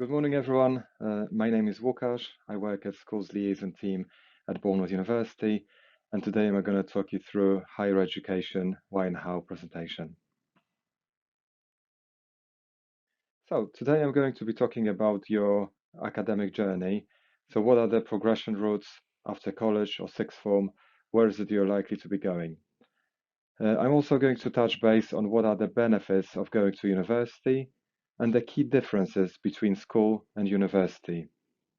Good morning, everyone. My name is Łukasz. I work as Schools Liaison Team at Bournemouth University, and today I'm going to talk you through higher education, why and how presentation. So today I'm going to be talking about your academic journey. So what are the progression routes after college or sixth form? Where is it you're likely to be going? I'm also going to touch base on what are the benefits of going to university and the key differences between school and university.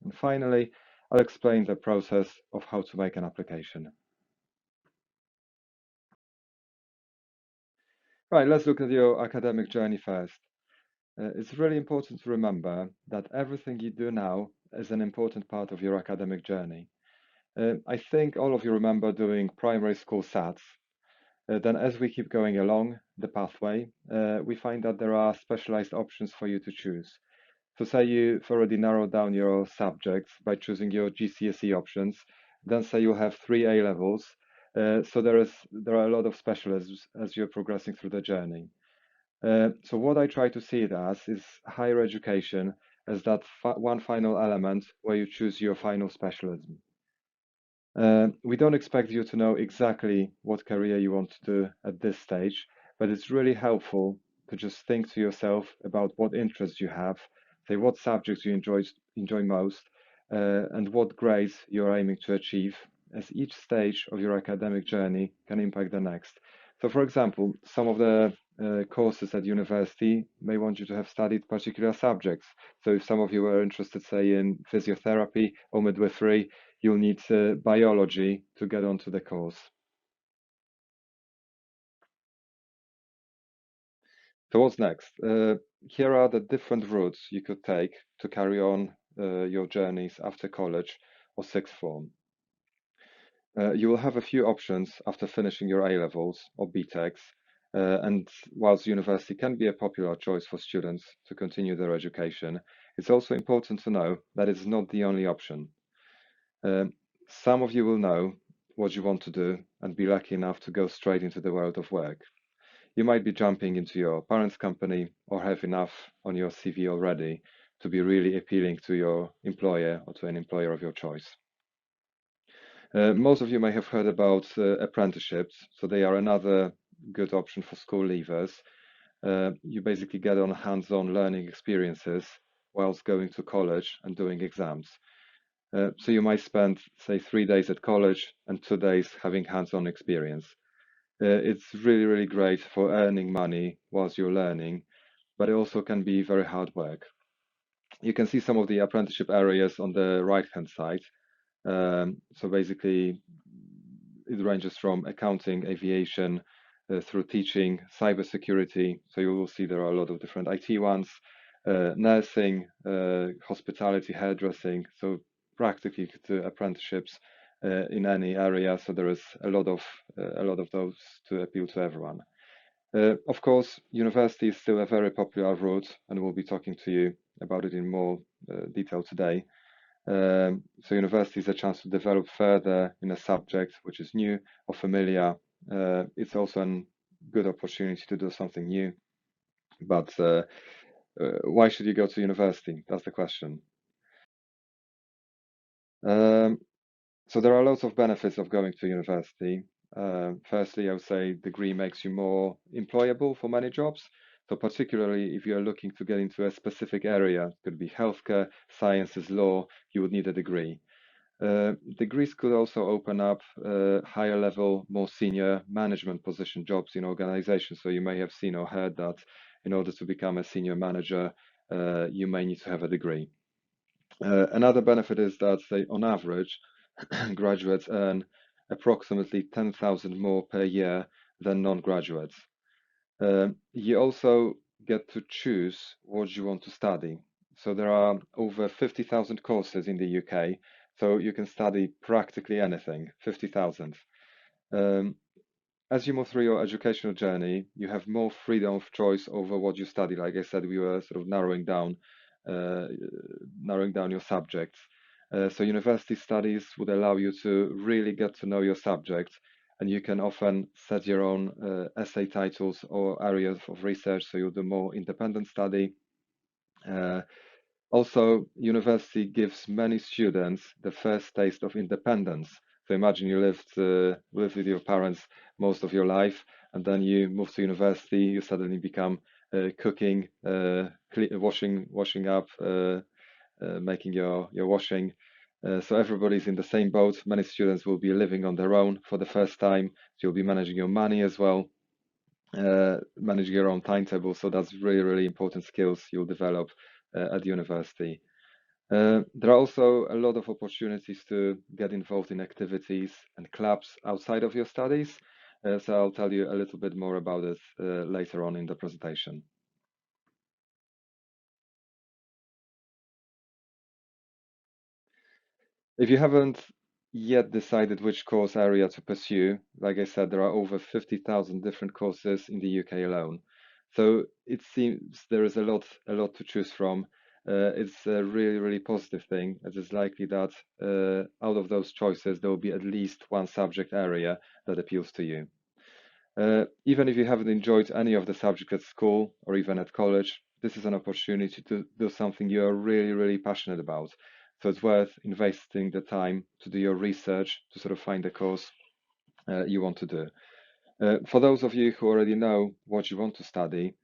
And finally, I'll explain the process of how to make an application. Right, let's look at your academic journey first. It's really important to remember that everything you do now is an important part of your academic journey. I think all of you remember doing primary school SATs. Then as we keep going along the pathway, we find that there are specialized options for you to choose. So say you've already narrowed down your subjects by choosing your GCSE options, then say you have three A levels. So there are a lot of specialisms as you're progressing through the journey. So what I try to see it as is higher education as that one final element where you choose your final specialism. We don't expect you to know exactly what career you want to do at this stage, but it's really helpful to just think to yourself about what interests you have, say what subjects you enjoy most, and what grades you're aiming to achieve, as each stage of your academic journey can impact the next. So, for example, some of the courses at university may want you to have studied particular subjects. So, if some of you are interested, say, in physiotherapy or midwifery, you'll need biology to get onto the course. So what's next? Here are the different routes you could take to carry on your journeys after college or sixth form. You will have a few options after finishing your A levels or BTECs, and whilst university can be a popular choice for students to continue their education, it's also important to know that it's not the only option. Some of you will know what you want to do and be lucky enough to go straight into the world of work. You might be jumping into your parents' company or have enough on your CV already to be really appealing to your employer or to an employer of your choice. Most of you may have heard about apprenticeships, so they are another good option for school leavers. You basically get on hands-on learning experiences whilst going to college and doing exams. So you might spend, say, 3 days at college and 2 days having hands-on experience. It's really, really great for earning money whilst you're learning, but it also can be very hard work. You can see some of the apprenticeship areas on the right-hand side. So basically, it ranges from accounting, aviation, through teaching, cybersecurity. So you will see there are a lot of different IT ones, nursing, hospitality, hairdressing. So practically to apprenticeships in any area. So there is a lot of those to appeal to everyone. Of course, university is still a very popular route, and we'll be talking to you about it in more detail today. So university is a chance to develop further in a subject which is new or familiar. It's also a good opportunity to do something new. But why should you go to university? That's the question. Um, so there are lots of benefits of going to university. Firstly, I would say degree makes you more employable for many jobs. So particularly if you're looking to get into a specific area, it could be healthcare, sciences, law, you would need a degree. Degrees could also open up higher level, more senior management position jobs in organizations. So you may have seen or heard that in order to become a senior manager, you may need to have a degree. Another benefit is that, say, on average, graduates earn approximately 10,000 more per year than non-graduates. You also get to choose what you want to study. So there are over 50,000 courses in the UK, so you can study practically anything, 50,000. Um, as you move through your educational journey, you have more freedom of choice over what you study. Like I said, we were sort of uh, narrowing down your subjects. So university studies would allow you to really get to know your subject, and you can often set your own essay titles or areas of research. So you'll do more independent study. Uh, Also, university gives many students the first taste of independence. So imagine you lived with your parents most of your life, and then you move to university. You suddenly become cooking, washing up, making your washing. So everybody's in the same boat. Many students will be living on their own for the first time. So you'll be managing your money as well, managing your own timetable. So that's really, really important skills you'll develop at university. There are also a lot of opportunities to get involved in activities and clubs outside of your studies. So I'll tell you a little bit more about it later on in the presentation. If you haven't yet decided which course area to pursue, like I said, there are over 50,000 different courses in the UK alone. So it seems there is a lot to choose from. It's a really, really positive thing, as it's likely that out of those choices, there will be at least one subject area that appeals to you. Even if you haven't enjoyed any of the subjects at school or even at college, this is an opportunity to do something you're really, really passionate about. So it's worth investing the time to do your research to sort of find the course you want to do. For those of you who already know what you want to study,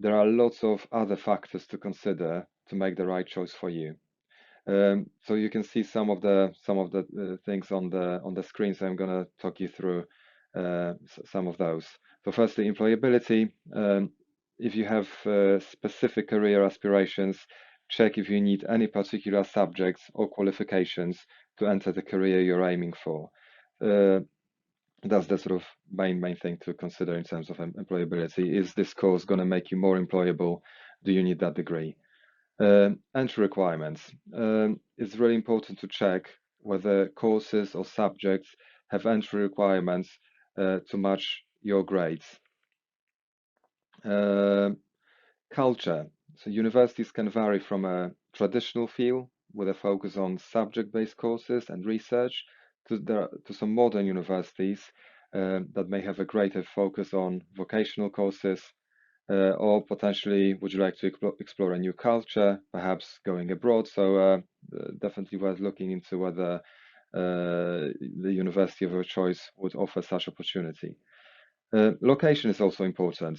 there are lots of other factors to consider to make the right choice for you. So you can see some of the things on the screen. So I'm going to talk you through some of those. So firstly, employability. If you have specific career aspirations, check if you need any particular subjects or qualifications to enter the career you're aiming for. Uh, that's the sort of main thing to consider in terms of employability. Is this course going to make you more employable? Do you need that degree? Entry requirements. It's really important to check whether courses or subjects have entry requirements to match your grades. Culture. So universities can vary from a traditional feel with a focus on subject-based courses and research to some modern universities that may have a greater focus on vocational courses, or potentially would you like to explore a new culture, perhaps going abroad? So definitely worth looking into whether the university of your choice would offer such opportunity. Location is also important.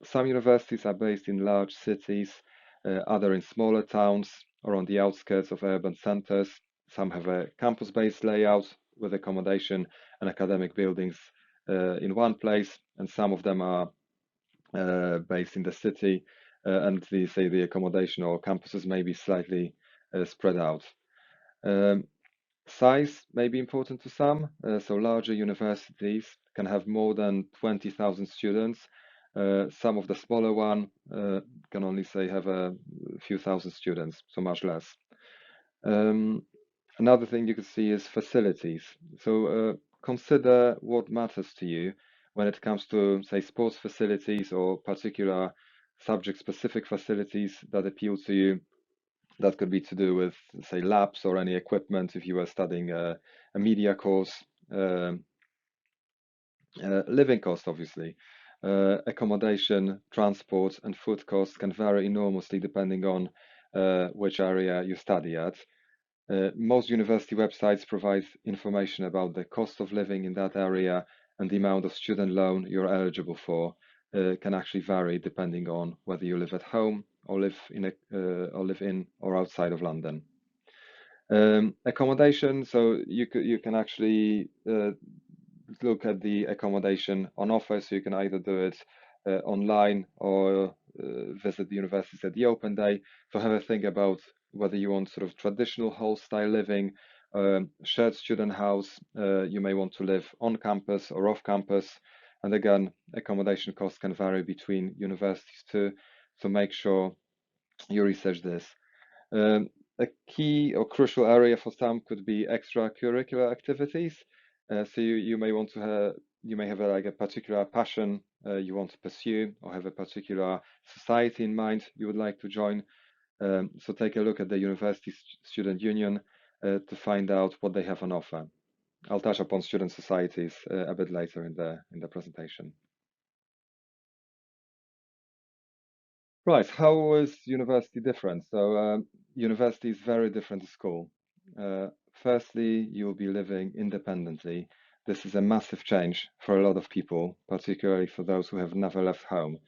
Some universities are based in large cities, other in smaller towns or on the outskirts of urban centers. Some have a campus-based layout with accommodation and academic buildings in one place, and some of them are based in the city, and the accommodation or campuses may be slightly spread out. Um, Size may be important to some, so larger universities can have more than 20,000 students. Some of the smaller one can only say have a few thousand students, so much less. Um, Another thing you can see is facilities. So consider what matters to you when it comes to, say, sports facilities or particular subject-specific facilities that appeal to you. That could be to do with, say, labs or any equipment if you were studying a media course. Um, Living cost, obviously. Accommodation, transport, and food costs can vary enormously depending on which area you study at. Most university websites provide information about the cost of living in that area, and the amount of student loan you're eligible for can actually vary depending on whether you live at home or live in or outside of London. Accommodation, so you can actually look at the accommodation on offer, so you can either do it online or visit the universities at the open day. So have a think about whether you want sort of traditional hall style living, shared student house, you may want to live on campus or off campus. And again, accommodation costs can vary between universities too, so make sure you research this. Um, a key or crucial area for some could be extracurricular activities. So you may want to you may have like a particular passion you want to pursue, or have a particular society in mind you would like to join. So take a look at the University Student Union to find out what they have on offer. I'll touch upon student societies a bit later in the presentation. Right, how is university different? So, university is very different to school. Uh, Firstly, you'll be living independently. This is a massive change for a lot of people, particularly for those who have never left home.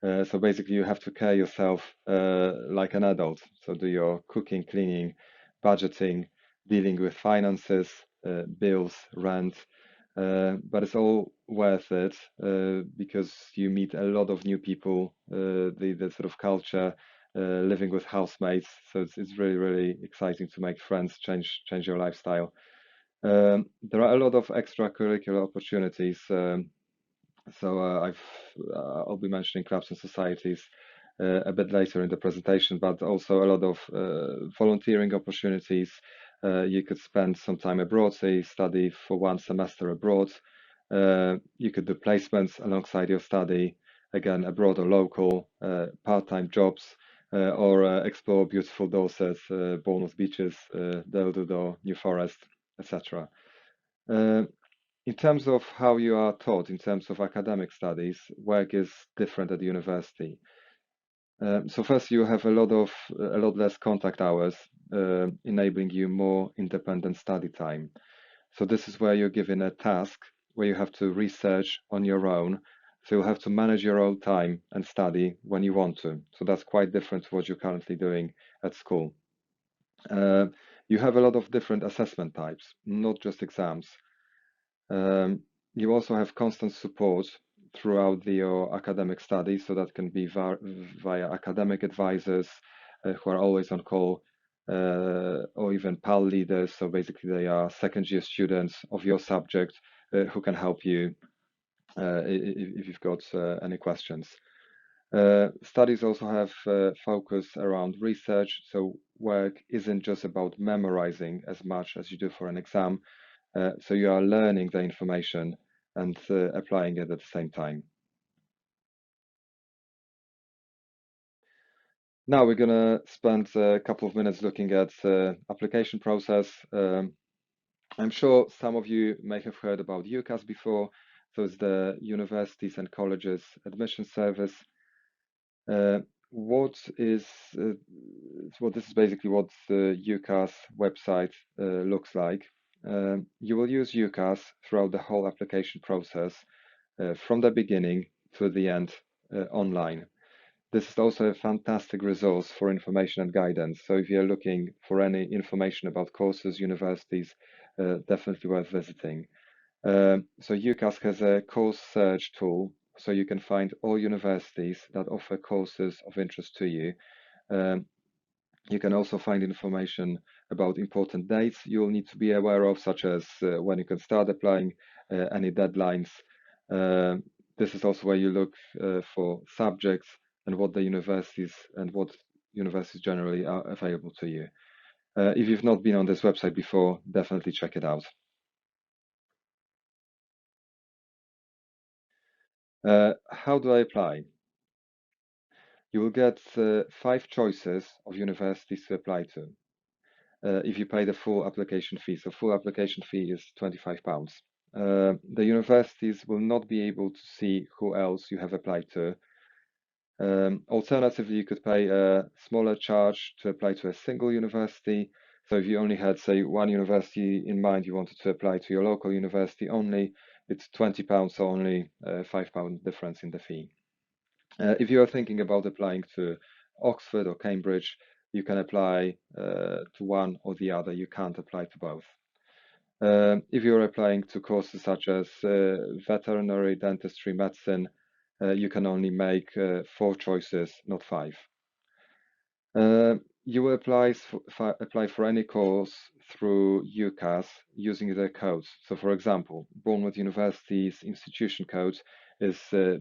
So basically, you have to care yourself like an adult. So do your cooking, cleaning, budgeting, dealing with finances, bills, rent. But it's all worth it because you meet a lot of new people, the sort of culture, living with housemates. So it's really, really exciting to make friends, change your lifestyle. There are a lot of extracurricular opportunities. I'll be mentioning clubs and societies a bit later in the presentation, but also a lot of volunteering opportunities. You could spend some time abroad, say study for one semester abroad. You could do placements alongside your study, again abroad or local, part-time jobs, or explore beautiful Dorset, Bournemouth beaches, Del Dudo, New Forest, etc. In terms of how you are taught, in terms of academic studies, work is different at university. So first, you have a lot less contact hours, enabling you more independent study time. So this is where you're given a task where you have to research on your own. So you'll have to manage your own time and study when you want to. So that's quite different to what you're currently doing at school. Uh, you have a lot of different assessment types, not just exams. Um, you also have constant support throughout your academic studies, so that can be via academic advisors who are always on call, or even PAL leaders. So basically, they are second year students of your subject who can help you if you've got any questions. Studies also have focus around research, so work isn't just about memorizing as much as you do for an exam. So you are learning the information and applying it at the same time. Now we're gonna spend a couple of minutes looking at application process. I'm sure some of you may have heard about UCAS before. So it's the Universities and Colleges Admission Service. Uh, what is this is basically what the UCAS website looks like. You will use UCAS throughout the whole application process, from the beginning to the end, online. This is also a fantastic resource for information and guidance. So if you're looking for any information about courses, universities, definitely worth visiting. So UCAS has a course search tool, so you can find all universities that offer courses of interest to you. Um, you can also find information about important dates you'll need to be aware of, such as when you can start applying, any deadlines. Uh, this is also where you look for subjects and what universities generally are available to you. If you've not been on this website before, definitely check it out. How do I apply? You will get 5 choices of universities to apply to if you pay the full application fee. So full application fee is £25. The universities will not be able to see who else you have applied to. Alternatively, you could pay a smaller charge to apply to a single university. So if you only had, say, one university in mind, you wanted to apply to your local university only, it's £20, so only £5 difference in the fee. If you are thinking about applying to Oxford or Cambridge, you can apply to one or the other. You can't apply to both. If you're applying to courses such as veterinary, dentistry, medicine, you can only make 4 choices, not 5. You will apply for any course through UCAS using their codes. So, for example, Bournemouth University's institution code is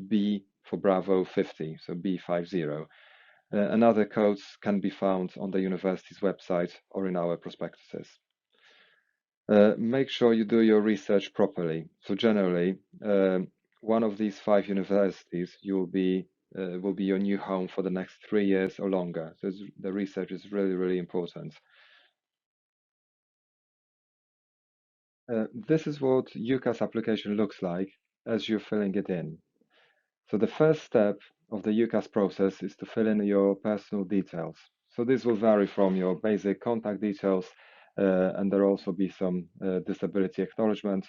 B for Bravo 50, so B50. And other codes can be found on the university's website or in our prospectuses. Make sure you do your research properly. So generally, one of these 5 universities will be your new home for the next 3 years or longer. So the research is really, really important. This is what UCAS application looks like as you're filling it in. So the first step of the UCAS process is to fill in your personal details. So this will vary from your basic contact details, and there will also be some disability acknowledgement,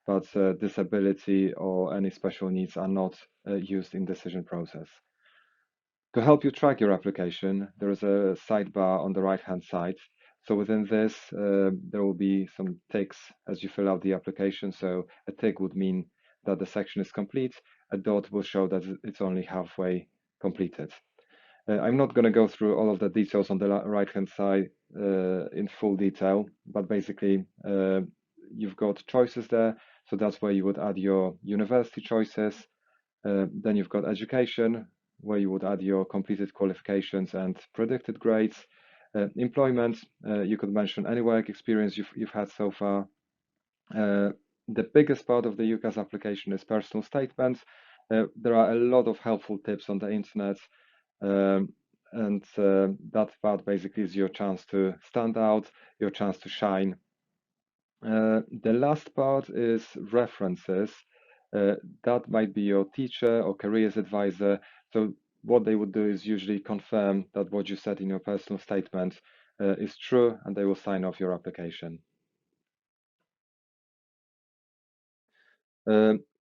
but disability or any special needs are not used in decision process. To help you track your application, there is a sidebar on the right-hand side. So within this, there will be some ticks as you fill out the application. So a tick would mean that the section is complete. A dot will show that it's only halfway completed. I'm not going to go through all of the details on the right-hand side in full detail, but basically you've got choices there. So that's where you would add your university choices. Then you've got education, where you would add your completed qualifications and predicted grades. Employment, you could mention any work experience you've had so far. The biggest part of the UCAS application is personal statements. There are a lot of helpful tips on the internet, and that part basically is your chance to stand out, your chance to shine. The last part is references. That might be your teacher or careers advisor. So what they would do is usually confirm that what you said in your personal statement is true, and they will sign off your application.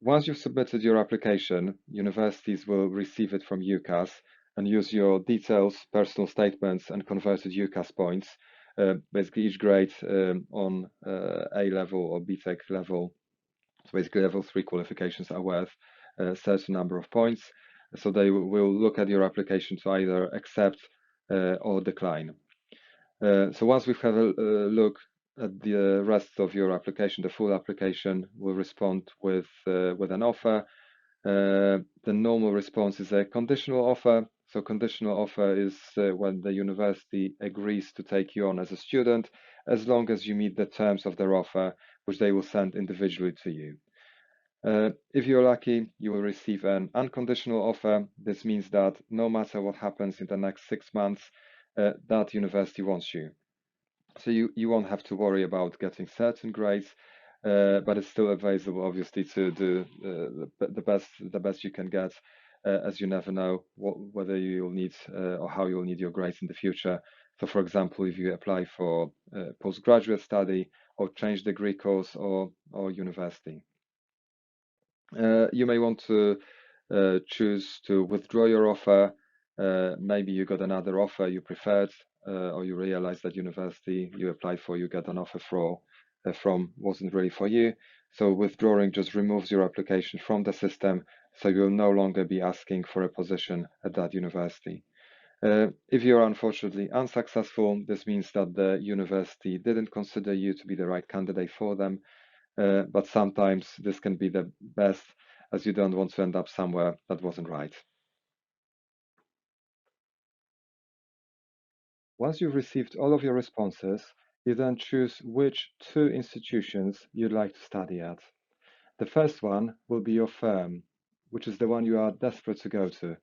Once you've submitted your application, universities will receive it from UCAS and use your details, personal statements, and converted UCAS points. Basically, each grade on A level or BTEC level, so basically level 3 qualifications are worth a certain number of points. So they will look at your application to either accept or decline. So once we've had a look at the rest of your application, the full application will respond with an offer. The normal response is a conditional offer. So conditional offer is when the university agrees to take you on as a student, as long as you meet the terms of their offer, which they will send individually to you. If you're lucky, you will receive an unconditional offer. This means that no matter what happens in the next 6 months, that university wants you. So you won't have to worry about getting certain grades, but it's still available, obviously, to do the best you can get, as you never know whether you'll need or how you'll need your grades in the future. So, for example, if you apply for postgraduate study or change degree course or university, you may want to choose to withdraw your offer. Maybe you got another offer you preferred, or you realize that university you applied for, you get an offer from wasn't really for you. So withdrawing just removes your application from the system, so you'll no longer be asking for a position at that university. If you're unfortunately unsuccessful, this means that the university didn't consider you to be the right candidate for them. But sometimes this can be the best, as you don't want to end up somewhere that wasn't right. Once you've received all of your responses, you then choose which 2 institutions you'd like to study at. The first one will be your firm, which is the one you are desperate to go to.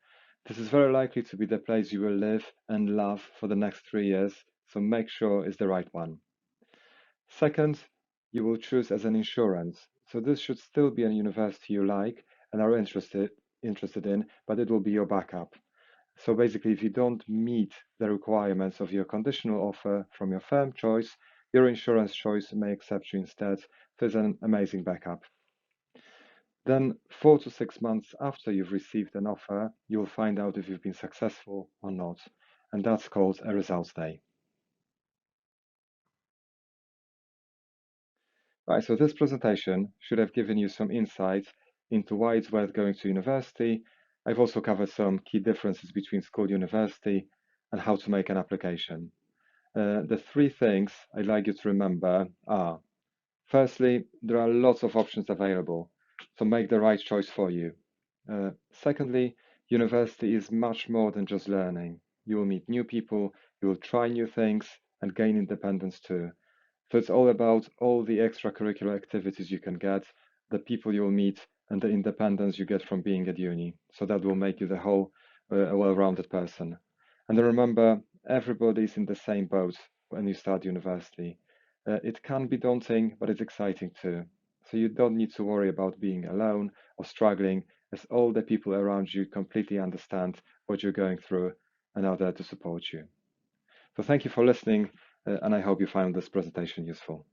This is very likely to be the place you will live and love for the next 3 years, so make sure it's the right one. Second, you will choose as an insurance. So this should still be a university you like and are interested in, but it will be your backup. So basically, if you don't meet the requirements of your conditional offer from your firm choice, your insurance choice may accept you instead. So it's an amazing backup. Then 4 to 6 months after you've received an offer, you'll find out if you've been successful or not. And that's called a results day. Right, so this presentation should have given you some insight into why it's worth going to university. I've also covered some key differences between school and university and how to make an application. The 3 things I'd like you to remember are, firstly, there are lots of options available, so make the right choice for you. Secondly, university is much more than just learning. You will meet new people, you will try new things and gain independence too. So it's all about all the extracurricular activities you can get, the people you'll meet, and the independence you get from being at uni. So that will make you the whole a well-rounded person. And then remember, everybody's in the same boat when you start university. It can be daunting, but it's exciting too. So you don't need to worry about being alone or struggling, as all the people around you completely understand what you're going through and are there to support you. So thank you for listening, and I hope you found this presentation useful.